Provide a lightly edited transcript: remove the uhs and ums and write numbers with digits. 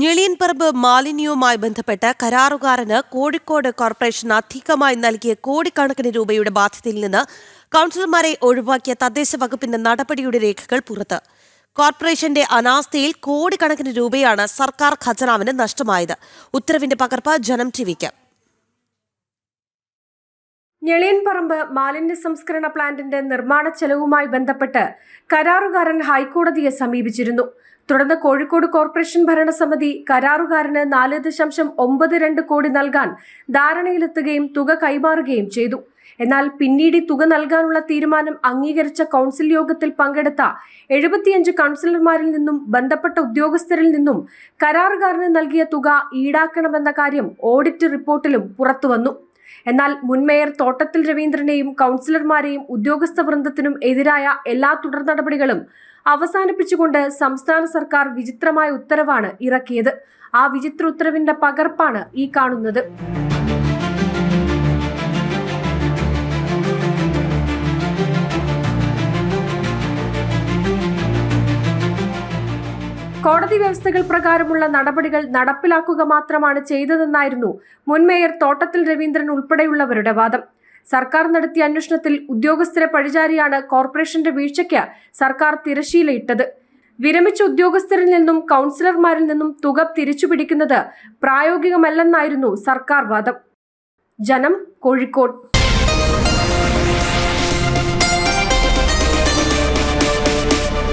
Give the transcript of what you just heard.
ഞെളിയൻപറമ്പ് മാലിന്യവുമായി ബന്ധപ്പെട്ട് കരാറുകാരന് കോഴിക്കോട് കോർപ്പറേഷൻ അധികമായി നൽകിയ കോടിക്കണക്കിന് രൂപയുടെ ബാധ്യതയിൽ നിന്ന് കൌൺസിലർമാരെ ഒഴിവാക്കിയ തദ്ദേശ വകുപ്പിന്റെ നടപടിയുടെ രേഖകൾ പുറത്ത്. കോർപ്പറേഷന്റെ അനാസ്ഥയിൽ കോടിക്കണക്കിന് രൂപയാണ് സർക്കാർ ഖജനാവിന് നഷ്ടമായത്. ഉത്തരവിന്റെ പകർപ്പ് ജനം ടിവിക്ക്. ഞെളിയൻപറമ്പ് മാലിന്യ സംസ്കരണ പ്ലാന്റിന്റെ നിർമ്മാണ ചെലവുമായി ബന്ധപ്പെട്ട് കരാറുകാരൻ ഹൈക്കോടതിയെ സമീപിച്ചിരുന്നു. തുടർന്ന് കോഴിക്കോട് കോർപ്പറേഷൻ ഭരണസമിതി കരാറുകാരന് 4.92 കോടി നൽകാൻ ധാരണയിലെത്തുകയും തുക കൈമാറുകയും ചെയ്തു. എന്നാൽ പിന്നീട് തുക നൽകാനുള്ള തീരുമാനം അംഗീകരിച്ച കൌൺസിൽ യോഗത്തിൽ പങ്കെടുത്ത 75 കൌൺസിലർമാരിൽ നിന്നും ബന്ധപ്പെട്ട ഉദ്യോഗസ്ഥരിൽ നിന്നും കരാറുകാരന് നൽകിയ തുക ഈടാക്കണമെന്ന കാര്യം ഓഡിറ്റ് റിപ്പോർട്ടിലും പുറത്തുവന്നു. എന്നാൽ മുൻ മേയർ തോട്ടത്തിൽ രവീന്ദ്രനെയും കൌൺസിലർമാരെയും ഉദ്യോഗസ്ഥ വൃന്ദത്തിനും എതിരായ എല്ലാ തുടർ നടപടികളും അവസാനിപ്പിച്ചുകൊണ്ട് സംസ്ഥാന സർക്കാർ വിചിത്രമായ ഉത്തരവാണ് ഇറക്കിയത്. ആ വിചിത്ര ഉത്തരവിന്റെ പകർപ്പാണ് ഈ കാണുന്നത്. കോടതി വ്യവസ്ഥകൾ പ്രകാരമുള്ള നടപടികൾ നടപ്പിലാക്കുക മാത്രമാണ് ചെയ്തതെന്നായിരുന്നു മുൻ മേയർ തോട്ടത്തിൽ രവീന്ദ്രൻ ഉൾപ്പെടെയുള്ളവരുടെ വാദം. സർക്കാർ നടത്തിയ അന്വേഷണത്തിൽ ഉദ്യോഗസ്ഥരെ പഴിചാരിയാണ് കോർപ്പറേഷന്റെ വീഴ്ചയ്ക്ക് സർക്കാർ തിരശ്ശീലയിട്ടത്. വിരമിച്ച ഉദ്യോഗസ്ഥരിൽ നിന്നും കൌൺസിലർമാരിൽ നിന്നും തുക തിരിച്ചുപിടിക്കുന്നത് പ്രായോഗികമല്ലെന്നായിരുന്നു സർക്കാർ വാദം. ജനം, കോഴിക്കോട്.